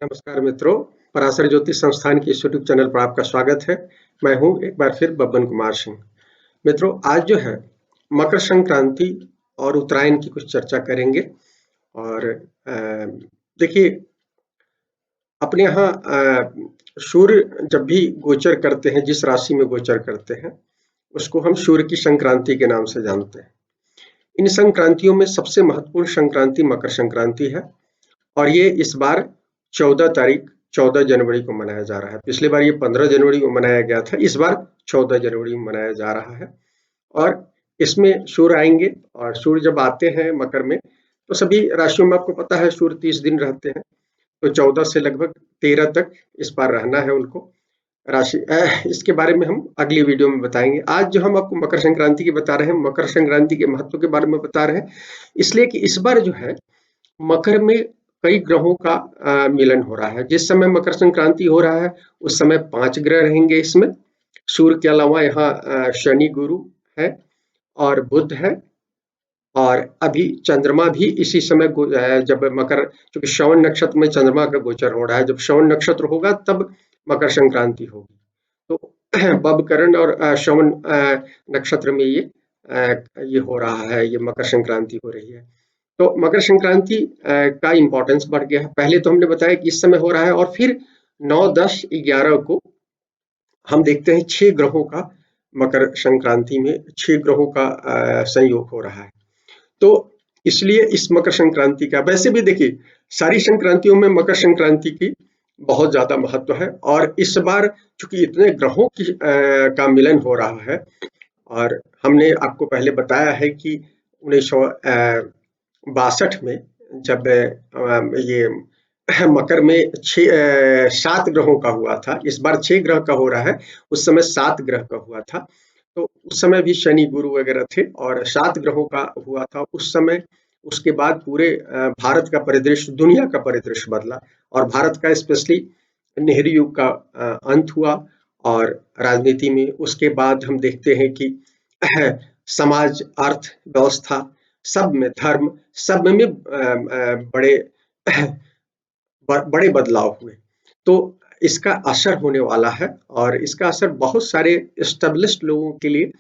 नमस्कार मित्रों, पराशर ज्योतिष संस्थान के इस यूट्यूब चैनल पर आपका स्वागत है। मैं हूं एक बार फिर बब्बन कुमार सिंह। मित्रों, आज जो है मकर संक्रांति और उत्तरायण की कुछ चर्चा करेंगे। और देखिए, अपने यहाँ सूर्य जब भी गोचर करते हैं, जिस राशि में गोचर करते हैं उसको हम सूर्य की संक्रांति के नाम से जानते हैं। इन संक्रांतियों में सबसे महत्वपूर्ण संक्रांति मकर संक्रांति है और ये इस बार 14 जनवरी को मनाया जा रहा है। पिछली बार ये 15 जनवरी को मनाया गया था, इस बार 14 जनवरी को मनाया जा रहा है। और इसमें सूर्य आएंगे और सूर्य जब आते हैं मकर में तो सभी राशियों में आपको पता है सूर्य 30 दिन रहते हैं, तो 14 से लगभग 13 तक इस बार रहना है उनको राशि। इसके बारे में हम अगली वीडियो में बताएंगे। आज जो हम आपको मकर संक्रांति की बता रहे हैं, मकर संक्रांति के महत्व के बारे में बता रहे हैं, इसलिए कि इस बार जो है मकर में कई ग्रहों का मिलन हो रहा है। जिस समय मकर संक्रांति हो रहा है उस समय 5 ग्रह रहेंगे इसमें। सूर्य के अलावा यहाँ शनि गुरु है और बुध है, और अभी चंद्रमा भी इसी समय जब मकर, क्योंकि श्रवण नक्षत्र में चंद्रमा का गोचर हो रहा है, जब श्रवण नक्षत्र होगा तब मकर संक्रांति होगी। तो बबकरण और श्रवण नक्षत्र में ये हो रहा है, ये मकर संक्रांति हो रही है। तो मकर संक्रांति का इंपॉर्टेंस बढ़ गया है। पहले तो हमने बताया कि इस समय हो रहा है, और फिर 9, 10, 11 को हम देखते हैं 6 ग्रहों का मकर संक्रांति में 6 ग्रहों का संयोग हो रहा है। तो इसलिए इस मकर संक्रांति का, वैसे भी देखिए सारी संक्रांतियों में मकर संक्रांति की बहुत ज्यादा महत्व है। और इस बार चूंकि इतने ग्रहों की का मिलन हो रहा है, और हमने आपको पहले बताया है कि 1962 में जब ये मकर में 7 ग्रहों का हुआ था, इस बार 6 ग्रह का हो रहा है, उस समय 7 ग्रह का हुआ था। तो उस समय भी शनि गुरु वगैरह थे और 7 ग्रहों का हुआ था उस समय। उसके बाद पूरे भारत का परिदृश्य, दुनिया का परिदृश्य बदला, और भारत का स्पेशली नेहरू युग का अंत हुआ। और राजनीति में उसके बाद हम देखते हैं कि समाज, अर्थ व्यवस्था, सब में, धर्म, सब में बड़े बदलाव हुए। तो इसका असर होने वाला है, और इसका असर बहुत सारे एस्टेब्लिश्ड लोगों के लिए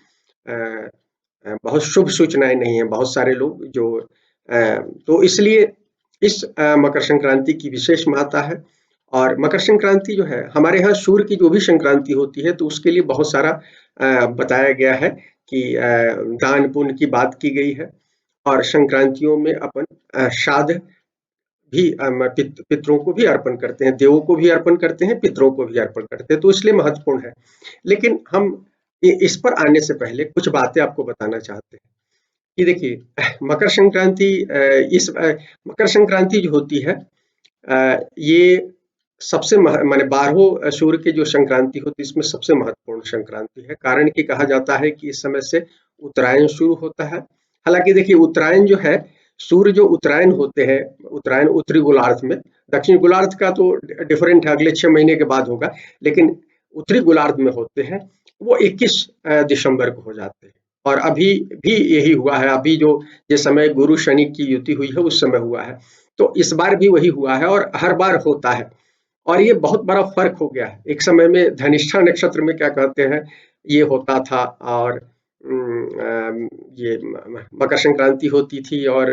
बहुत शुभ सूचनाएं नहीं है। बहुत सारे लोग जो तो इसलिए इस मकर संक्रांति की विशेष महत्ता है। और मकर संक्रांति जो है, हमारे यहाँ सूर्य की जो भी संक्रांति होती है तो उसके लिए बहुत सारा बताया गया है कि दान पुण्य की बात की गई है। और संक्रांतियों में अपन श्राद्ध भी पितरों को भी अर्पण करते हैं, देवों को भी अर्पण करते हैं, पितरों को भी अर्पण करते हैं, तो इसलिए महत्वपूर्ण है। लेकिन हम इस पर आने से पहले कुछ बातें आपको बताना चाहते हैं कि देखिए मकर संक्रांति, मकर संक्रांति जो होती है ये सबसे माने 12 सूर्य के जो संक्रांति होती है इसमें सबसे महत्वपूर्ण संक्रांति है। कारण कि कहा जाता है कि इस समय से उत्तरायण शुरू होता है। हालांकि देखिए उत्तरायण जो है, सूर्य जो उत्तरायण होते हैं, उत्तरायण उत्तरी गोलार्ध में, दक्षिण गोलार्ध का तो डिफरेंट है, अगले 6 महीने के बाद होगा, लेकिन उत्तरी गोलार्ध में होते हैं वो 21 दिसंबर को हो जाते हैं। और अभी भी यही हुआ है, अभी जो जिस समय गुरु शनि की युति हुई है उस समय हुआ है, तो इस बार भी वही हुआ है और हर बार होता है। और ये बहुत बड़ा फर्क हो गया है। एक समय में धनिष्ठा नक्षत्र में क्या कहते हैं ये होता था, और ये मकर संक्रांति होती थी और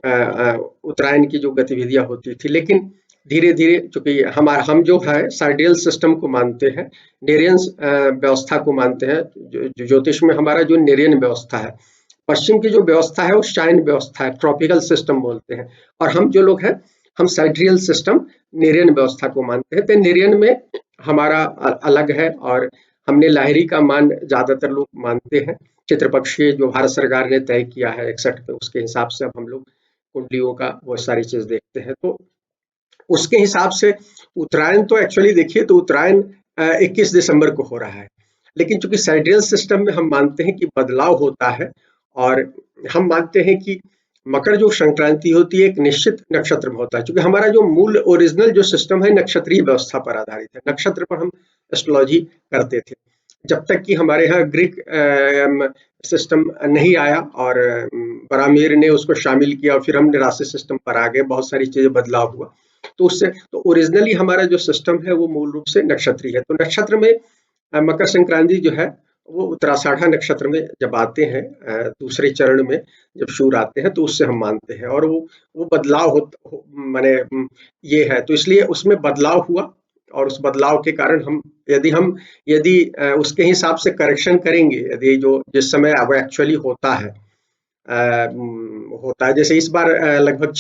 उत्तरायण की जो गतिविधियां होती थी। लेकिन धीरे धीरे चूंकि हम जो है साइडियल सिस्टम को मानते हैं, नेरियन व्यवस्था को मानते हैं, जो ज्योतिष में हमारा जो नेरियन व्यवस्था है, पश्चिम की जो व्यवस्था है वो शाइन व्यवस्था है, ट्रॉपिकल सिस्टम बोलते हैं, और हम जो लोग हैं हम साइड्रियल सिस्टम, नेरियन व्यवस्था को मानते हैं। तो नेरियन में हमारा अलग है, और हमने लाहिरी का मान ज्यादातर लोग मानते हैं, चित्रपक्षीय जो भारत सरकार ने तय किया है 61 पे, उसके हिसाब से अब हम लोग कुंडलियों का वो सारी चीज देखते हैं। तो उसके हिसाब से उत्तरायण तो एक्चुअली देखिए तो उत्तरायण 21 दिसंबर को हो रहा है, लेकिन चूंकि साइड्रियल सिस्टम में हम मानते हैं कि बदलाव होता है, और हम मानते हैं कि मकर जो संक्रांति होती है एक निश्चित नक्षत्र में होता है। क्योंकि हमारा जो मूल ओरिजिनल जो सिस्टम है नक्षत्रीय व्यवस्था पर आधारित है, नक्षत्र पर हम एस्ट्रोलॉजी करते थे, जब तक कि हमारे यहाँ ग्रीक सिस्टम नहीं आया और बरामीर ने उसको शामिल किया, फिर हम राशि सिस्टम पर आ गए, बहुत सारी चीजें बदलाव हुआ। तो उससे तो ओरिजिनली हमारा जो सिस्टम है वो मूल रूप से नक्षत्री है। तो नक्षत्र में मकर संक्रांति जो है वो उत्तराषाढ़ा नक्षत्र में जब आते हैं, दूसरे चरण में जब सूर्य आते हैं तो उससे हम मानते हैं, और वो बदलाव माने ये है, तो इसलिए उसमें बदलाव हुआ, और उस बदलाव के कारण यदि उसके हिसाब से करेक्शन करेंगे, यदि जो जिस समय अब एक्चुअली होता है, जैसे इस बार लगभग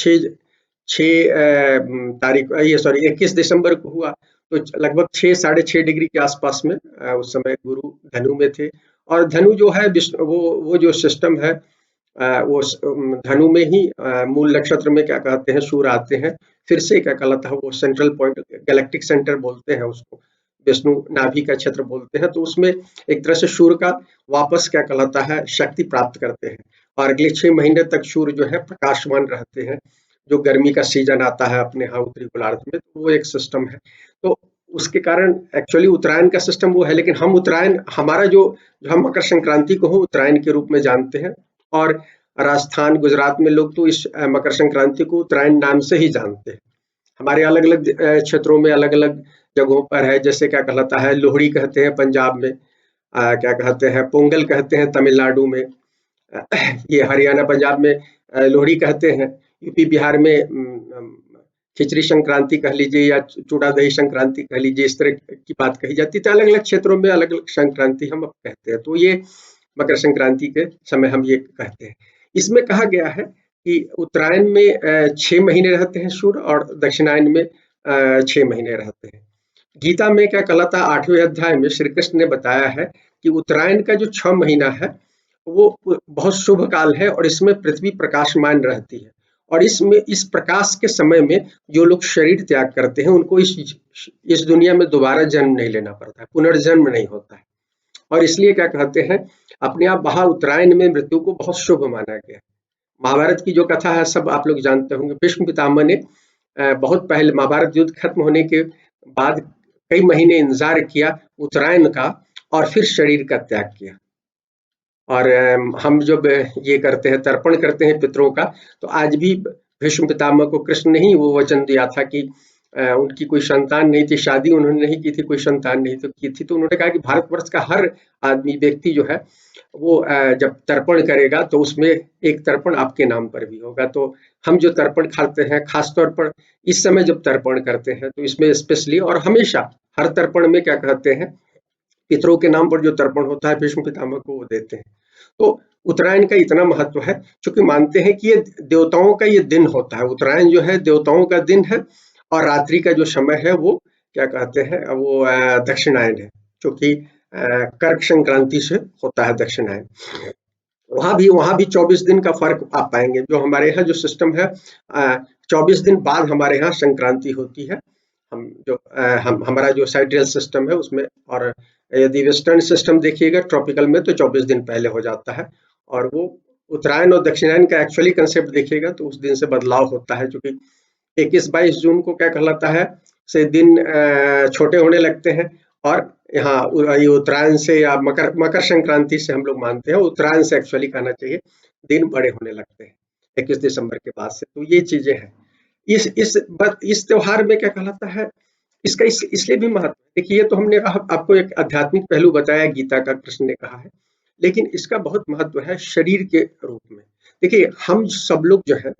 21 दिसंबर को हुआ, तो लगभग 6 साढ़े 6 डिग्री के आसपास में उस समय गुरु धनु में थे। और धनु जो है वो जो सिस्टम है, धनु में ही मूल नक्षत्र में क्या कहते हैं सूर्य आते हैं, फिर से क्या कहलाता है वो सेंट्रल पॉइंट, गैलेक्टिक सेंटर बोलते हैं उसको, विष्णु नाभि का क्षेत्र बोलते हैं, तो उसमें एक तरह से सूर्य का वापस क्या कहलाता है शक्ति प्राप्त करते हैं, और अगले 6 महीने तक सूर्य जो है प्रकाशमान रहते हैं। जो गर्मी का सीजन आता है अपने यहाँ उत्तरी गोलार्ध में, तो वो एक सिस्टम है। तो उसके कारण एक्चुअली उत्तरायण का सिस्टम वो है, लेकिन हम उत्तरायण हमारा जो हम मकर संक्रांति को हो उत्तरायण के रूप में जानते हैं, और राजस्थान गुजरात में लोग तो इस मकर संक्रांति को उत्तरायण नाम से ही जानते हैं। हमारे अलग अलग क्षेत्रों में अलग अलग जगहों पर है, जैसे क्या कहलाता है लोहड़ी कहते हैं पंजाब में, क्या कहते हैं पोंगल कहते हैं तमिलनाडु में, ये हरियाणा पंजाब में लोहड़ी कहते हैं, यूपी बिहार में खिचड़ी संक्रांति कह लीजिए या चूड़ा दही संक्रांति कह लीजिए, इस तरह की बात कही जाती है। तो अलग अलग क्षेत्रों में अलग अलग संक्रांति हम अब कहते हैं, तो ये मकर संक्रांति के समय हम ये कहते हैं। इसमें कहा गया है कि उत्तरायण में 6 महीने रहते हैं सूर्य, और दक्षिणायन में 6 महीने रहते हैं। गीता में क्या कहलाता है 8वें अध्याय में श्री कृष्ण ने बताया है कि उत्तरायण का जो 6 महीना है वो बहुत शुभ काल है, और इसमें पृथ्वी प्रकाशमान रहती है, और इसमें इस प्रकाश के समय में जो लोग शरीर त्याग करते हैं उनको इस दुनिया में दोबारा जन्म नहीं लेना पड़ता है, पुनर्जन्म नहीं होता है। और इसलिए क्या कहते हैं अपने आप वहां उत्तरायण में मृत्यु को बहुत शुभ माना गया। महाभारत की जो कथा है सब आप लोग जानते होंगे, भीष्म पितामह ने बहुत पहले महाभारत युद्ध खत्म होने के बाद कई महीने इंतजार किया उत्तरायण का, और फिर शरीर का त्याग किया। और हम जब ये करते हैं तर्पण करते हैं पितरों का, तो आज भी भीष्म पितामह को कृष्ण ने ही वो वचन दिया था कि उनकी कोई संतान नहीं थी, शादी उन्होंने नहीं की थी, कोई संतान नहीं तो की थी, तो उन्होंने कहा कि भारतवर्ष का हर आदमी व्यक्ति जो है वो जब तर्पण करेगा तो उसमें एक तर्पण आपके नाम पर भी होगा। तो हम जो तर्पण खाते हैं खासतौर पर इस समय जब तर्पण करते हैं तो इसमें स्पेशली और हमेशा हर तर्पण में क्या कहते हैं पितरों के नाम पर जो तर्पण होता है भीष्म पितामह को वो देते हैं। तो उत्तरायण का इतना महत्व है क्योंकि मानते हैं कि ये देवताओं का ये दिन होता है, उत्तरायण जो है देवताओं का दिन है, और रात्रि का जो समय है वो क्या कहते हैं वो दक्षिणायन है, जो कि कर्क संक्रांति से होता है दक्षिणायन। वहां भी 24 दिन का फर्क आप पाएंगे। जो हमारे यहाँ जो सिस्टम है 24 दिन बाद हमारे यहाँ संक्रांति होती है। हमारा जो साइड्रियल सिस्टम है उसमें, और यदि वेस्टर्न सिस्टम देखिएगा ट्रॉपिकल में तो 24 दिन पहले हो जाता है। और वो उत्तरायण और दक्षिणायन का एक्चुअली कंसेप्ट देखिएगा तो उस दिन से बदलाव होता है, क्योंकि 21-22 जून को क्या कहलाता है से दिन छोटे होने लगते हैं, और यहाँ ये उत्तरायण से या मकर संक्रांति से हम लोग मानते हैं, उत्तरायण से एक्चुअली कहना चाहिए दिन बड़े होने लगते हैं 21 दिसंबर के बाद से। तो ये चीजें हैं इस त्योहार में क्या कहलाता है, इसका इसलिए भी महत्व है। देखिए ये तो हमने आपको एक आध्यात्मिक पहलू बताया गीता का, कृष्ण ने कहा है, लेकिन इसका बहुत महत्व है शरीर के रूप में। देखिए हम सब लोग जो है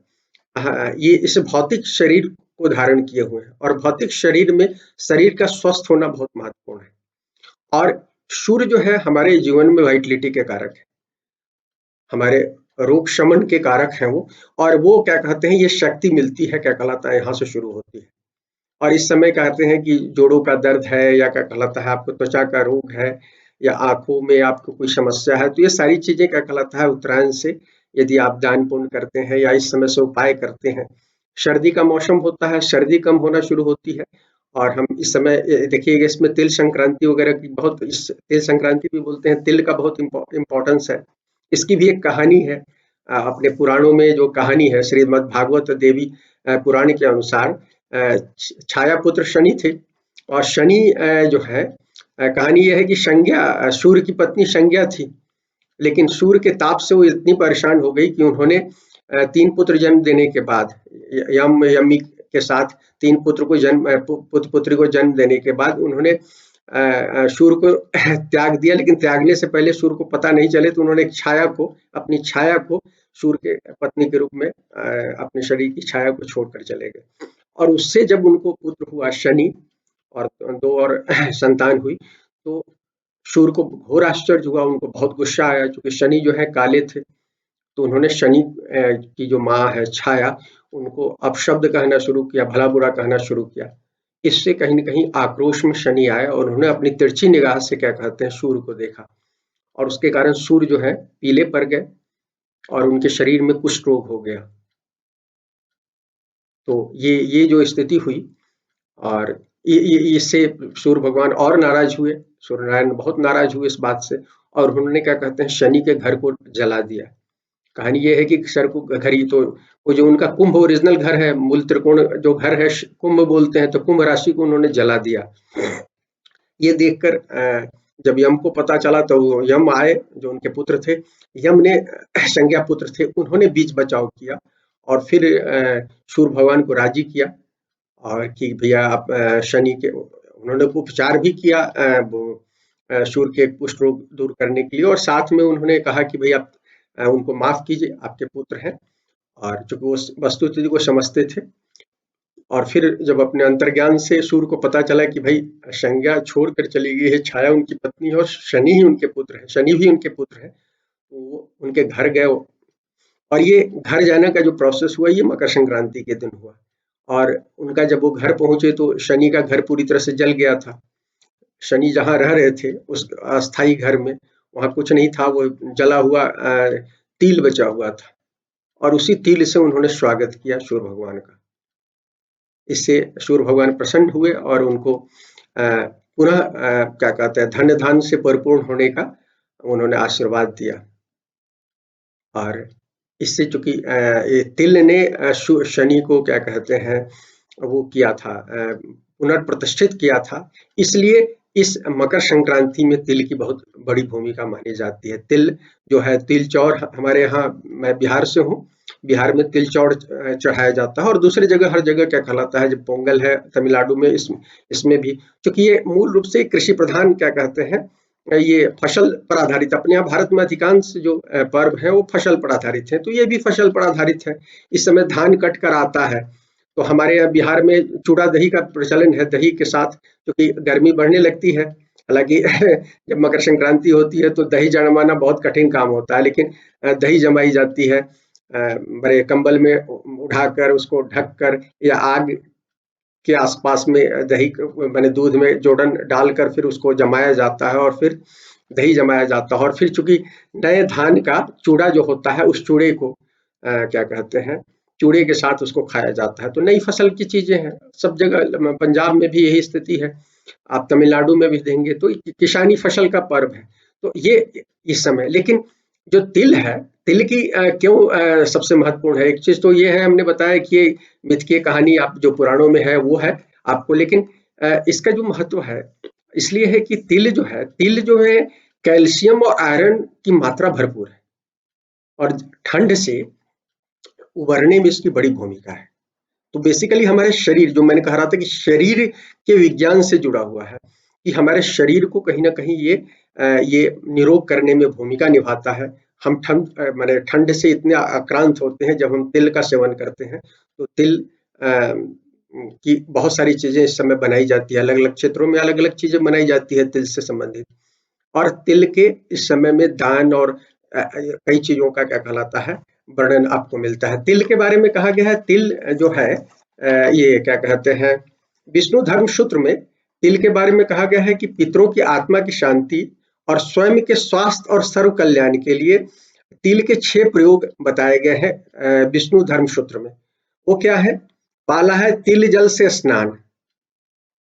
ये इस भौतिक शरीर को धारण किए हुए हैं, और भौतिक शरीर में शरीर का स्वस्थ होना बहुत महत्वपूर्ण है। और सूर्य जो है हमारे जीवन में वाइटलिटी के कारक है, हमारे रोग शमन के कारक हैं वो, और वो क्या कहते हैं ये शक्ति मिलती है क्या कहलाता है यहाँ से शुरू होती है। और इस समय कहते हैं कि जोड़ों का दर्द है या क्या कहलाता है आपको त्वचा का रोग है या आंखों में आपको कोई समस्या है, तो ये सारी चीजें क्या कहलाता है उत्तरायण से यदि आप दान पुण्य करते हैं या इस समय से उपाय करते हैं। सर्दी का मौसम होता है, सर्दी कम होना शुरू होती है, और हम इस समय देखिएगा इसमें तिल संक्रांति वगैरह की बहुत, इस तिल संक्रांति भी बोलते हैं, तिल का बहुत इम्पोर्टेंस है। इसकी भी एक कहानी है अपने पुराणों में, जो कहानी है श्रीमद् भागवत देवी पुराण के अनुसार छाया पुत्र शनि थे, और शनि जो है कहानी यह है कि संज्ञा सूर्य की पत्नी संज्ञा थी, लेकिन सूर्य के ताप से वो इतनी परेशान हो गई कि उन्होंने 3 पुत्र जन्म देने के बाद यमी के साथ 3 पुत्र को पुत्र पुत्री को जन्म देने के बाद उन्होंने सूर्य को त्याग दिया, लेकिन त्यागने से पहले सूर्य को पता नहीं चले तो उन्होंने अपनी छाया को सूर्य के पत्नी के रूप में अपने शरीर की छाया को छोड़कर चले गए। और उससे जब उनको पुत्र हुआ शनि और 2 और संतान हुई, तो सूर्य को घोर आश्चर्य हुआ, उनको बहुत गुस्सा आया क्योंकि शनि जो है काले थे। तो उन्होंने शनि की जो माँ है छाया, उनको अपशब्द कहना शुरू किया, भला बुरा कहना शुरू किया। इससे कहीं न कहीं आक्रोश में शनि आया और उन्होंने अपनी तिरछी निगाह से क्या कहते हैं सूर्य को देखा, और उसके कारण सूर्य जो है पीले पड़ गए और उनके शरीर में कुष्ठ रोग हो गया। तो ये जो स्थिति हुई, और इससे सूर्य भगवान और नाराज हुए, सूर्य नारायण बहुत नाराज हुए इस बात से, और उन्होंने क्या कहते हैं शनि के घर को जला दिया। कहानी ये है कि सर को घर ही तो वो जो उनका कुंभ ओरिजिनल घर है, मूल त्रिकोण जो घर है कुंभ बोलते हैं, तो कुंभ राशि को उन्होंने जला दिया। ये देखकर जब यम को पता चला तो यम आए, जो उनके पुत्र थे, यम ने संज्ञा पुत्र थे, उन्होंने बीच बचाव किया और फिर सूर्य भगवान को राजी किया और कि भैया आप शनि के उन्होंने उपचार भी किया सूर्य के कुष्ठ रोग दूर करने के लिए, और साथ में उन्होंने कहा कि भैया आप उनको माफ कीजिए, आपके पुत्र हैं, और चूंकि वो वस्तुस्थिति को समझते थे। और फिर जब अपने अंतर्ज्ञान से सूर्य को पता चला कि भाई संज्ञा छोड़कर चली गई है, छाया उनकी पत्नी है और शनि ही उनके पुत्र है, शनि भी उनके पुत्र है, तो वो उनके घर गए। और ये घर जाने का जो प्रोसेस हुआ ये मकर संक्रांति के दिन हुआ, और उनका जब वो घर पहुंचे तो शनि का घर पूरी तरह से जल गया था। शनि जहाँ रह रहे थे उस अस्थाई घर में वहां कुछ नहीं था, वो जला हुआ तिल बचा हुआ था, और उसी तिल से उन्होंने स्वागत किया सूर्य भगवान का। इससे सूर्य भगवान प्रसन्न हुए और उनको पुनः क्या कहते हैं धन्य धान से परिपूर्ण होने का उन्होंने आशीर्वाद दिया। और इससे चूंकि ये तिल ने शनि को क्या कहते हैं वो किया था, पुनर्प्रतिष्ठित किया था, इसलिए इस मकर संक्रांति में तिल की बहुत बड़ी भूमिका मानी जाती है। तिल जो है, तिल चौर हमारे यहाँ, मैं बिहार से हूँ, बिहार में तिल चौर चढ़ाया जाता है, और दूसरी जगह हर जगह क्या कहलाता है, जब पोंगल है तमिलनाडु में, इसमें भी, क्योंकि ये मूल रूप से कृषि प्रधान क्या कहते हैं, ये फसल पर आधारित, अपने यहाँ भारत में अधिकांश जो पर्व है वो फसल पर आधारित है, तो ये भी फसल पर आधारित है। इस समय धान कट कर आता है, तो हमारे यहाँ बिहार में चूड़ा दही का प्रचलन है, दही के साथ, क्योंकि गर्मी बढ़ने लगती है। हालांकि जब मकर संक्रांति होती है तो दही जमाना बहुत कठिन काम होता है, लेकिन दही जमाई जाती है बड़े कंबल में उठाकर, उसको ढककर, या आग के आसपास में दही मैंने दूध में जोड़न डालकर फिर उसको जमाया जाता है, और फिर दही जमाया जाता है, और फिर चूंकि नए धान का चूड़ा जो होता है उस चूड़े को क्या कहते हैं, चूड़े के साथ उसको खाया जाता है। तो नई फसल की चीजें हैं, सब जगह, पंजाब में भी यही स्थिति है, आप तमिलनाडु में भी देंगे, तो किसानी फसल का पर्व है। तो ये इस समय, लेकिन जो तिल है, तिल की क्यों सबसे महत्वपूर्ण है, एक चीज तो ये है, हमने बताया कि ये मिथ की कहानी आप जो पुराणों में है वो है आपको, लेकिन इसका जो महत्व है इसलिए है कि तिल जो है कैल्शियम और आयरन की मात्रा भरपूर है, और ठंड से उबरने में इसकी बड़ी भूमिका है। तो बेसिकली हमारे शरीर, जो मैंने कहा रहा था कि शरीर के विज्ञान से जुड़ा हुआ है, कि हमारे शरीर को कहीं ना कहीं ये निरोग करने में भूमिका निभाता है। हम माने ठंड से इतने आक्रांत होते हैं, जब हम तिल का सेवन करते हैं तो तिल की बहुत सारी चीजें इस समय बनाई जाती है, अलग अलग क्षेत्रों में अलग अलग चीजें बनाई जाती है तिल से संबंधित, और तिल के इस समय में दान और कई चीजों का क्या कहलाता है वर्णन आपको मिलता है। तिल के बारे में कहा गया है, तिल जो है ये क्या कहते हैं, विष्णु धर्म सूत्र में तिल के बारे में कहा गया है कि पितरों की आत्मा की शांति और स्वयं के स्वास्थ्य और सर्व कल्याण के लिए तिल के 6 प्रयोग बताए गए हैं विष्णु धर्म सूत्र में। वो क्या है? पहला है तिल जल से स्नान।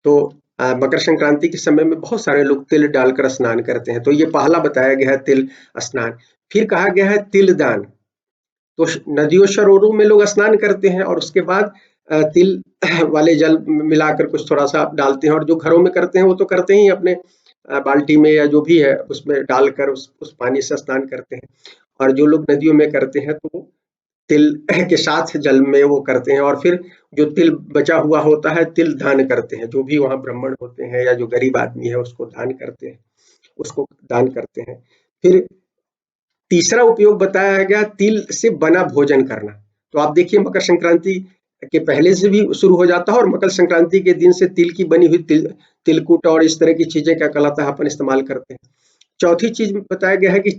तो मकर संक्रांति के समय में बहुत सारे लोग तिल डालकर स्नान करते हैं, तो ये पहला बताया गया है तिल स्नान। फिर कहा गया है तिल दान, तो नदियों सरोवरों में लोग स्नान करते हैं और उसके बाद तिल वाले जल मिलाकर कुछ थोड़ा सा डालते हैं, और जो घरों में करते हैं वो तो करते ही अपने बाल्टी में या जो भी है उसमें डालकर उस पानी से स्नान करते हैं, और जो लोग नदियों में करते हैं तो तिल के साथ जल में वो करते हैं, और फिर जो तिल बचा हुआ होता है तिल दान करते हैं, जो भी वहाँ ब्राह्मण होते हैं या जो गरीब आदमी है उसको दान करते हैं, उसको दान करते हैं। फिर तीसरा उपयोग बताया गया तिल से बना भोजन करना। तो आप देखिए मकर संक्रांति के पहले से भी शुरू हो जाता है, और मकर संक्रांति के दिन से तिल की बनी हुई तिलकुट और इस तरह की चीजें क्या कहलाता है अपन इस्तेमाल करते हैं। चौथी चीज बताया गया है कि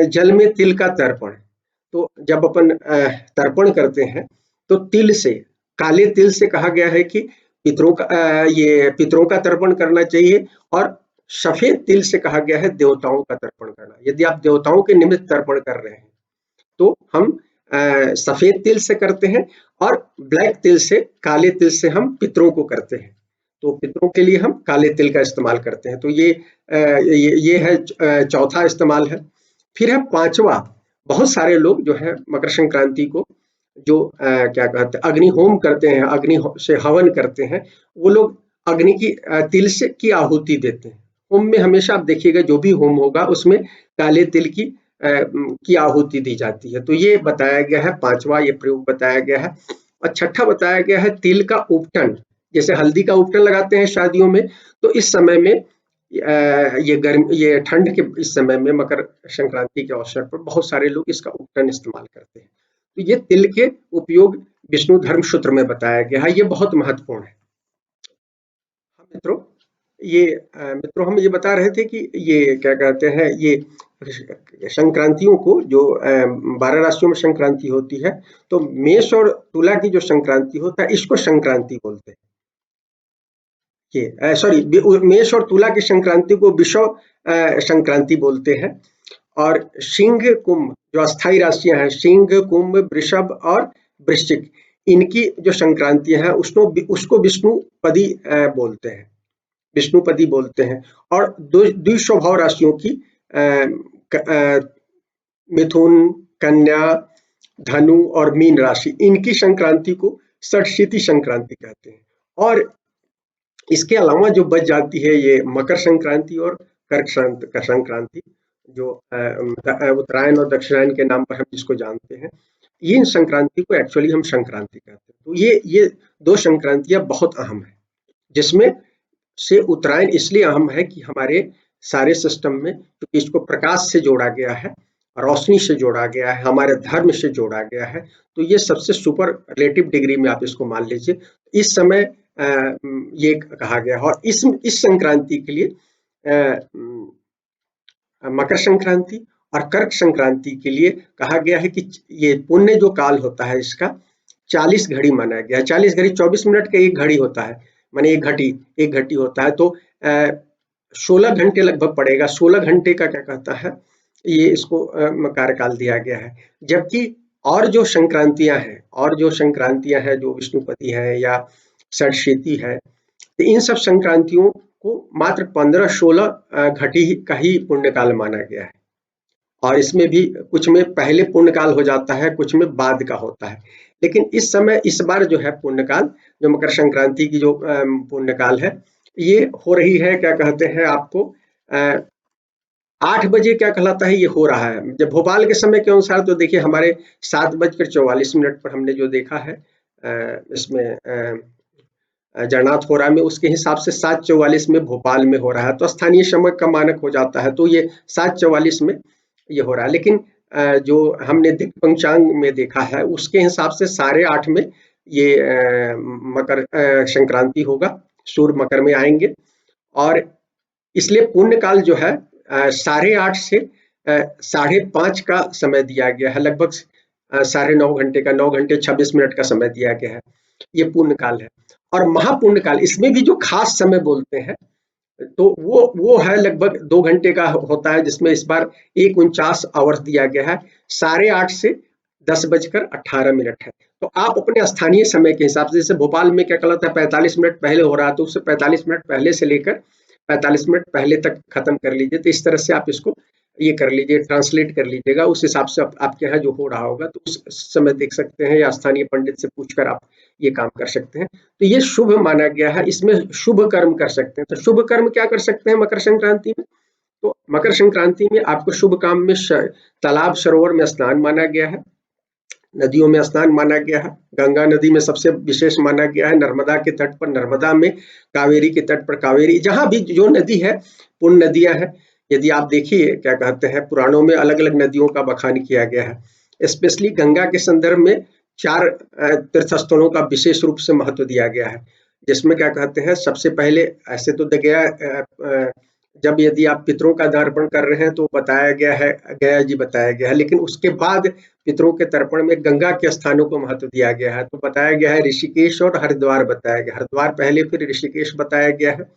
जल में तिल का तर्पण। तो जब अपन तर्पण करते हैं तो तिल से, काले तिल से कहा गया है कि ये पितरों का तर्पण करना चाहिए, और सफेद तिल से कहा गया है देवताओं का तर्पण करना। यदि आप देवताओं के निमित्त तर्पण कर रहे हैं तो हम सफेद तिल से करते हैं, और ब्लैक तिल से, काले तिल से हम पितरों को करते हैं। तो पितरों के लिए हम काले तिल का इस्तेमाल करते हैं। तो ये है चौथा इस्तेमाल है। फिर है पांचवा, बहुत सारे लोग जो है मकर संक्रांति को जो क्या कहते हैं अग्नि होम करते हैं, से हवन करते हैं, वो लोग अग्नि की तिल से की आहुति देते हैं। होम में हमेशा आप देखिएगा जो भी होम होगा उसमें काले तिल की आहुति दी जाती है। तो ये बताया गया है, पांचवा ये प्रयोग बताया गया है। और छठा बताया गया है तिल का उपटन। जैसे हल्दी का उपटन लगाते हैं शादियों में, तो इस समय में ये ठंड के इस समय में मकर संक्रांति के अवसर पर बहुत सारे लोग इसका उपटन इस्तेमाल करते हैं। तो ये तिल के उपयोग विष्णु धर्म सूत्र में बताया गया है, ये बहुत महत्वपूर्ण है। हाँ मित्रों, मित्रों हम ये बता रहे थे कि ये क्या कहते हैं, ये संक्रांतियों को जो 12 राशियों में संक्रांति होती है, तो मेष और तुला की जो संक्रांति होता है इसको संक्रांति बोलते हैं। ये सॉरी, मेष और तुला की संक्रांति को विषव संक्रांति बोलते हैं। और सिंह कुंभ जो अस्थाई राशियां हैं, सिंह कुंभ वृषभ और वृश्चिक, इनकी जो संक्रांतियां हैं उसको विष्णुपदी बोलते हैं, विष्णुपदी बोलते हैं। और द्विस्वभाव राशियों की मिथुन, कन्या, धनु और मीन राशि, इनकी संक्रांति को षटशिति संक्रांति कहते हैं। और इसके अलावा जो बच जाती है ये मकर संक्रांति और कर्क संक्रांति, जो उत्तरायण और दक्षिणायन के नाम पर हम जिसको जानते हैं, इन संक्रांति को एक्चुअली हम संक्रांति कहते हैं। तो ये दो संक्रांतियां बहुत अहम है, जिसमें से उत्तरायण इसलिए अहम है कि हमारे सारे सिस्टम में क्योंकि इसको प्रकाश से जोड़ा गया है, रोशनी से जोड़ा गया है, हमारे धर्म से जोड़ा गया है। तो ये सबसे सुपर रिलेटिव डिग्री में आप इसको मान लीजिए। इस समय ये कहा गया है। और इस संक्रांति के लिए मकर संक्रांति और कर्क संक्रांति के लिए कहा गया है कि ये पुण्य जो काल होता है इसका 40 घड़ी माना गया है। 40 घड़ी 24 मिनट का एक घड़ी होता है, माने एक घटी होता है। तो 16 घंटे लगभग पड़ेगा। 16 घंटे का क्या कहता है ये इसको कार्यकाल दिया गया है। जबकि और जो संक्रांतियां हैं जो विष्णुपति है या षटशिति है, तो इन सब संक्रांतियों को मात्र 15-16 घटी का ही पुण्यकाल माना गया है। और इसमें भी कुछ में पहले पुण्यकाल हो जाता है, कुछ में बाद का होता है। लेकिन इस बार जो है पुण्यकाल, जो मकर संक्रांति की जो पुण्यकाल है, ये हो रही है क्या कहते हैं आपको 8 बजे क्या कहलाता है ये हो रहा है। जब भोपाल के समय के अनुसार तो देखिए हमारे 7:44 पर हमने जो देखा है इसमें जगन्नाथ होरा में, उसके हिसाब से 7:44 में भोपाल में हो रहा है। तो स्थानीय समय का मानक हो जाता है, तो ये 7:44 में ये हो रहा है। लेकिन जो हमने दिक् पंचांग में देखा है उसके हिसाब से 8:30 में ये मकर संक्रांति होगा, सूर्य मकर में आएंगे। और इसलिए पुण्य काल जो है 8:30 से 5:30 का समय दिया गया है, लगभग 9.5 घंटे का, 9 घंटे 26 मिनट का समय दिया गया है, ये पुण्य काल है। और महापुण्य काल, इसमें भी जो खास समय बोलते हैं तो वो है लगभग 2 घंटे का होता है, जिसमें इस बार 1:49 आवर्स दिया गया है। 8:30 से 10:18 है। तो आप अपने स्थानीय समय के हिसाब से, जैसे भोपाल में क्या कहलाता है 45 मिनट पहले हो रहा है, तो उससे 45 मिनट पहले से लेकर 45 मिनट पहले तक खत्म कर लीजिए। तो इस तरह से आप इसको ये कर लीजिए, ट्रांसलेट कर लीजिएगा, उस हिसाब से आपके यहाँ जो हो रहा होगा तो उस समय देख सकते हैं, या स्थानीय पंडित से पूछकर आप ये काम कर सकते हैं। तो ये शुभ माना गया है, इसमें शुभ कर्म कर सकते हैं। तो शुभ कर्म क्या कर सकते हैं मकर संक्रांति में? तो मकर संक्रांति में आपको शुभ काम में तालाब सरोवर में स्नान माना गया है। नदियों में स्नान माना गया है। गंगा नदी में सबसे विशेष माना गया है, नर्मदा के तट पर नर्मदा में, कावेरी के तट पर कावेरी, जहाँ भी जो नदी है पुण्य नदियां हैं। यदि आप देखिए क्या कहते हैं, पुराणों में अलग अलग नदियों का बखान किया गया है। स्पेशली गंगा के संदर्भ में 4 तीर्थ स्थलों का विशेष रूप से महत्व दिया गया है, जिसमें क्या कहते हैं, सबसे पहले ऐसे तो गया, जब यदि आप पितरों का तर्पण कर रहे हैं तो बताया गया है, गया जी बताया गया है, लेकिन उसके बाद पितरों के तर्पण में गंगा के स्थानों को महत्व दिया गया है। तो बताया गया है ऋषिकेश और हरिद्वार बताया गया, हरिद्वार पहले, फिर ऋषिकेश बताया गया है,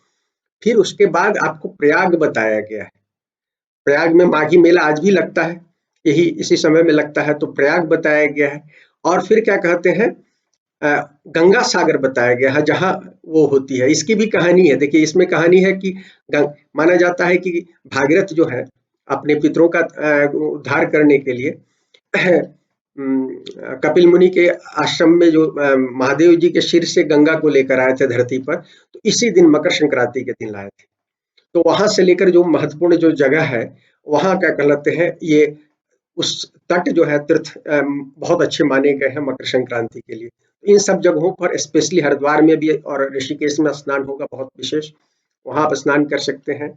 फिर उसके बाद आपको प्रयाग बताया गया है। प्रयाग में माघी मेला आज भी लगता है, यही इसी समय में लगता है, तो प्रयाग बताया गया है। और फिर क्या कहते हैं, गंगा सागर बताया गया है, जहाँ वो होती है। इसकी भी कहानी है, देखिए इसमें कहानी है कि माना जाता है कि भागीरथ जो है अपने पितरों का उद्धार करने के लिए कपिल मुनि के आश्रम में जो महादेव जी के सिर से गंगा को लेकर आए थे धरती पर, तो इसी दिन मकर संक्रांति के दिन लाए थे। तो वहां से लेकर जो महत्वपूर्ण जो जगह है, वहां क्या कहलाते हैं, ये उस तट जो है तीर्थ बहुत अच्छे माने गए हैं मकर संक्रांति के लिए। इन सब जगहों पर स्पेशली हरिद्वार में भी और ऋषिकेश में स्नान होगा बहुत विशेष, वहां आप स्नान कर सकते हैं।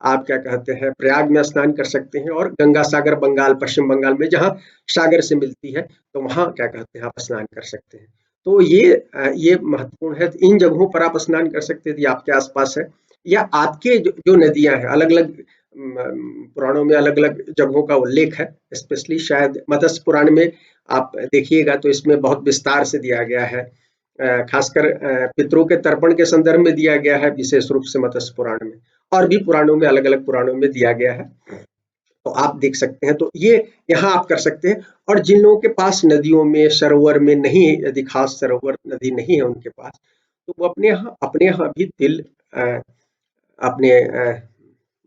आप क्या कहते हैं, प्रयाग में स्नान कर सकते हैं, और गंगा सागर बंगाल, पश्चिम बंगाल में जहाँ सागर से मिलती है, तो वहां क्या कहते हैं आप स्नान कर सकते हैं। तो ये महत्वपूर्ण है। इन जगहों पर आप स्नान कर सकते हैं यदि आपके आसपास है, या आपके जो नदियां हैं, अलग अलग पुराणों में अलग अलग जगहों का उल्लेख है। स्पेशली शायद मत्स्य पुराण में आप देखिएगा तो इसमें बहुत विस्तार से दिया गया है, खासकर पितरों के तर्पण के संदर्भ में दिया गया है विशेष रूप से मत्स्य पुराण में, और भी पुराणों में, अलग अलग पुराणों में दिया गया है, तो आप देख सकते हैं। तो ये यहाँ आप कर सकते हैं। और जिन लोगों के पास नदियों में, सरोवर में नहीं है, यदि खास सरोवर नदी नहीं है उनके पास, तो वो अपने यहाँ भी तिल अपने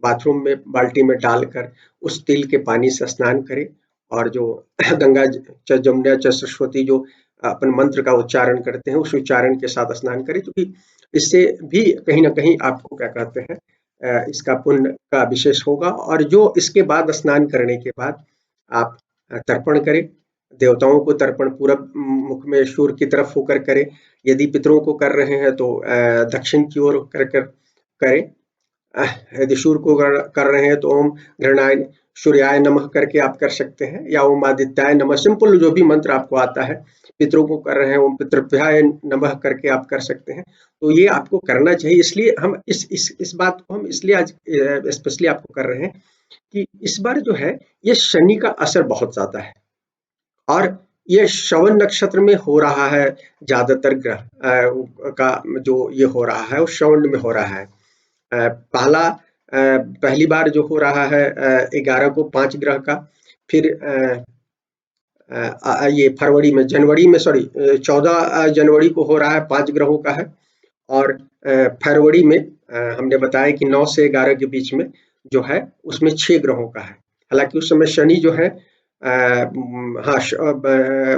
बाथरूम में बाल्टी में डालकर उस तिल के पानी से स्नान करें, और जो गंगा जमुना सरस्वती जो अपन मंत्र का उच्चारण करते हैं, उस उच्चारण के साथ स्नान करें, क्योंकि इससे भी कहीं ना कहीं आपको क्या कहते हैं, इसका पुण्य का विशेष होगा। और जो इसके बाद स्नान करने के बाद आप तर्पण करें, देवताओं को तर्पण पूरब मुख में सूर्य की तरफ होकर करें। यदि पितरों को कर रहे हैं तो दक्षिण की ओर कर करें। यदि सूर्य को कर रहे हैं तो ओम घृणाय सूर्याय नमः करके आप कर सकते हैं, या ओम आदित्याय नमः, सिंपल जो भी मंत्र आपको आता है। पितरों को कर रहे हैं ओम पितृभ्याय नमः करके आप कर सकते हैं। तो ये आपको करना चाहिए। इसलिए हम इस बात को हम इसलिए आज स्पेशली आपको कर रहे हैं कि इस बार जो है ये शनि का असर बहुत ज्यादा है, और ये श्रवण नक्षत्र में हो रहा है। ज्यादातर ग्रह का जो ये हो रहा है वो श्रवण में हो रहा है। पहली बार जो हो रहा है 11 को 5 ग्रह का, फिर ये फरवरी में, जनवरी में, सॉरी 14 जनवरी को हो रहा है 5 ग्रहों का है, और फरवरी में हमने बताया कि 9 से 11 के बीच में जो है उसमें 6 ग्रहों का है। हालांकि उस समय शनि जो है हाँ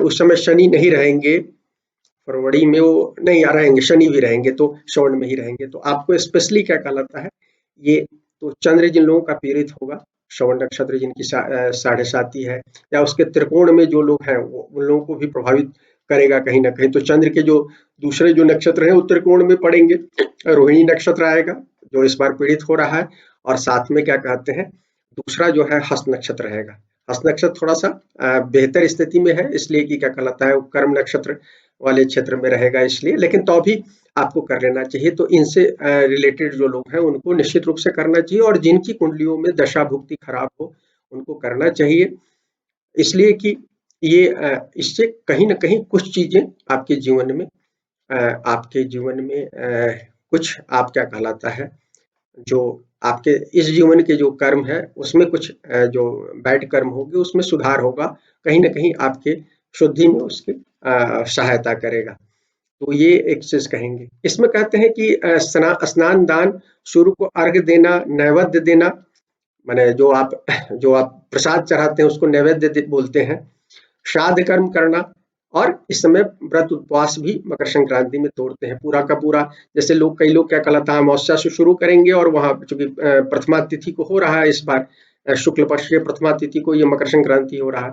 उस समय शनि नहीं रहेंगे, फरवरी में वो नहीं रहेंगे, शनि भी रहेंगे, तो श्रवण में ही रहेंगे। तो आपको स्पेशली क्या कहलाता है, ये तो चंद्र जिन लोगों का पीड़ित होगा, श्रवण नक्षत्र जिनकी 7.5 है, या उसके त्रिकोण में जो लोग हैं, वो उन लोगों को भी प्रभावित करेगा कहीं ना कहीं। तो चंद्र के जो दूसरे जो नक्षत्र हैं वो त्रिकोण में पड़ेंगे। रोहिणी नक्षत्र आएगा जो इस बार पीड़ित हो रहा है, और साथ में क्या कहते हैं, दूसरा जो है हस्त नक्षत्र रहेगा। हस्त नक्षत्र थोड़ा सा बेहतर स्थिति में है, इसलिए कि क्या कहलाता है वो कर्म नक्षत्र वाले क्षेत्र में रहेगा, इसलिए, लेकिन तो भी आपको कर लेना चाहिए। तो इनसे रिलेटेड जो लोग हैं उनको निश्चित रूप से करना चाहिए, और जिनकी कुंडलियों में दशा भुक्ति खराब हो उनको करना चाहिए, इसलिए कि ये इससे कहीं ना कहीं कुछ चीजें आपके जीवन में कुछ आप क्या कहलाता है, जो आपके इस जीवन के जो कर्म है उसमें कुछ जो बैड कर्म होगी उसमें सुधार होगा, कहीं ना कहीं आपके शुद्धि में उसकी सहायता करेगा। तो ये एक चीज कहेंगे। इसमें कहते हैं कि स्नान दान, सूर्य को अर्घ्य देना, नैवेद्य देना, माने जो आप प्रसाद चढ़ाते हैं उसको नैवेद्य बोलते हैं, श्राद्ध कर्म करना, और इस समय व्रत उपवास भी मकर संक्रांति में तोड़ते हैं पूरा का पूरा। जैसे कई लोग क्या कहलाता है अमावस्या से शुरू करेंगे, और वहां चूंकि प्रथमा तिथि को हो रहा है इस बार शुक्ल पक्ष के प्रथमा तिथि को ये मकर संक्रांति हो रहा है,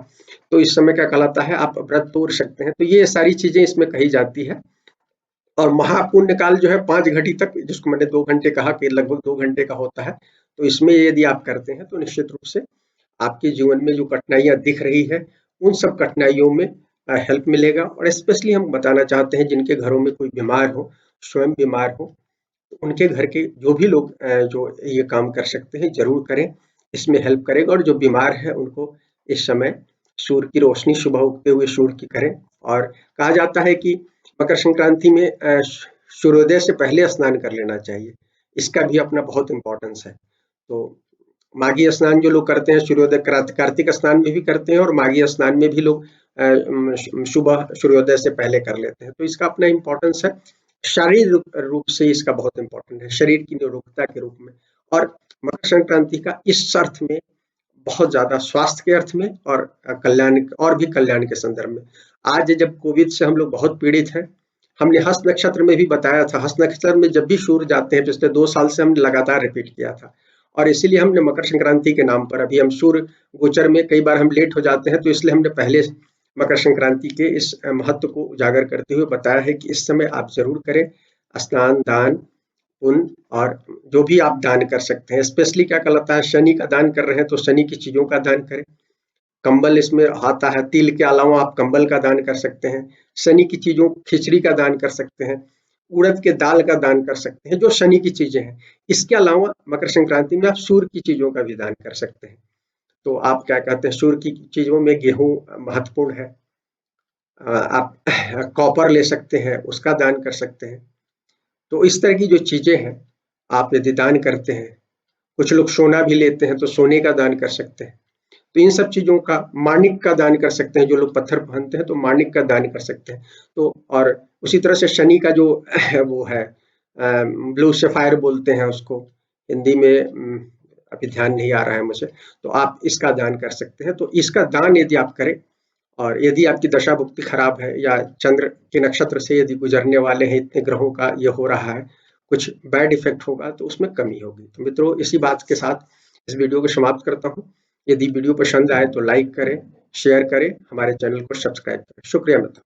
तो इस समय क्या कहलाता है, आप व्रत तोड़ सकते हैं। तो ये सारी चीजें इसमें कही जाती है। और महापुण्य काल जो है 5 घड़ी तक, जिसको मैंने 2 घंटे कहा कि लगभग 2 घंटे का होता है, तो इसमें यदि आप करते हैं तो निश्चित रूप से आपके जीवन में जो कठिनाइयाँ दिख रही है, उन सब कठिनाइयों में हेल्प मिलेगा। और स्पेशली हम बताना चाहते हैं जिनके घरों में कोई बीमार हो, स्वयं बीमार हो, तो उनके घर के जो भी लोग जो ये काम कर सकते हैं ज़रूर करें, इसमें हेल्प करेगा। और जो बीमार है उनको इस समय सूर्य की रोशनी, सुबह उगते हुए सूर्य की करें। और कहा जाता है कि मकर संक्रांति में सूर्योदय से पहले स्नान कर लेना चाहिए, इसका भी अपना बहुत इम्पोर्टेंस है। तो माघी स्नान जो लोग करते हैं, सूर्योदय कार्तिक स्नान में भी करते हैं और माघी स्नान में भी लोग सुबह सूर्योदय से पहले कर लेते हैं, तो इसका अपना इम्पोर्टेंस है। शारीरिक रूप से इसका बहुत इम्पोर्टेंट है, शरीर की निरोगता के रूप में। और मकर संक्रांति का इस अर्थ में बहुत ज्यादा स्वास्थ्य के अर्थ में और कल्याण और भी कल्याण के संदर्भ में। आज जब कोविड से हम लोग बहुत पीड़ित हैं, हमने हस्त नक्षत्र में भी बताया था, हस्त नक्षत्र में जब भी सूर्य जाते हैं, पिछले 2 साल से हमने लगातार रिपीट किया था। और इसीलिए हमने मकर संक्रांति के नाम पर, अभी हम सूर्य गोचर में कई बार हम लेट हो जाते हैं, तो इसलिए हमने पहले मकर संक्रांति के इस महत्व को उजागर करते हुए बताया है कि इस समय आप जरूर करें स्नान, दान, पुण्य, और जो भी आप दान कर सकते हैं। स्पेशली क्या कहलाता है, शनि का दान कर रहे हैं तो शनि की चीजों का दान करें। कंबल इसमें आता है, तिल के अलावा आप कंबल का दान कर सकते हैं, शनि की चीजों, खिचड़ी का दान कर सकते हैं, उड़द के दाल का दान कर सकते हैं, जो शनि की चीजें हैं। इसके अलावा मकर संक्रांति में आप सूर्य की चीजों का भी दान कर सकते हैं। तो आप क्या कहते हैं, सूर्य की चीजों में गेहूं महत्वपूर्ण है, आप कॉपर ले सकते हैं, उसका दान कर सकते हैं। तो इस तरह की जो चीजें हैं, आप यदि दान करते हैं, कुछ लोग सोना भी लेते हैं तो सोने का दान कर सकते हैं। तो इन सब चीजों का, माणिक का दान कर सकते हैं, जो लोग पत्थर पहनते हैं तो माणिक का दान कर सकते हैं। तो और उसी तरह से शनि का जो वो है, ब्लू सफायर बोलते हैं उसको, हिंदी में अभी ध्यान नहीं आ रहा है मुझे, तो आप इसका दान कर सकते हैं। तो इसका दान यदि आप करें, और यदि आपकी दशा भुक्ति खराब है या चंद्र के नक्षत्र से यदि गुजरने वाले हैं, इतने ग्रहों का ये हो रहा है, कुछ बैड इफेक्ट होगा तो उसमें कमी होगी। तो मित्रों, इसी बात के साथ इस वीडियो को समाप्त करता हूँ। यदि वीडियो पसंद आए तो लाइक करें, शेयर करें, हमारे चैनल को सब्सक्राइब करें। शुक्रिया मित्रों।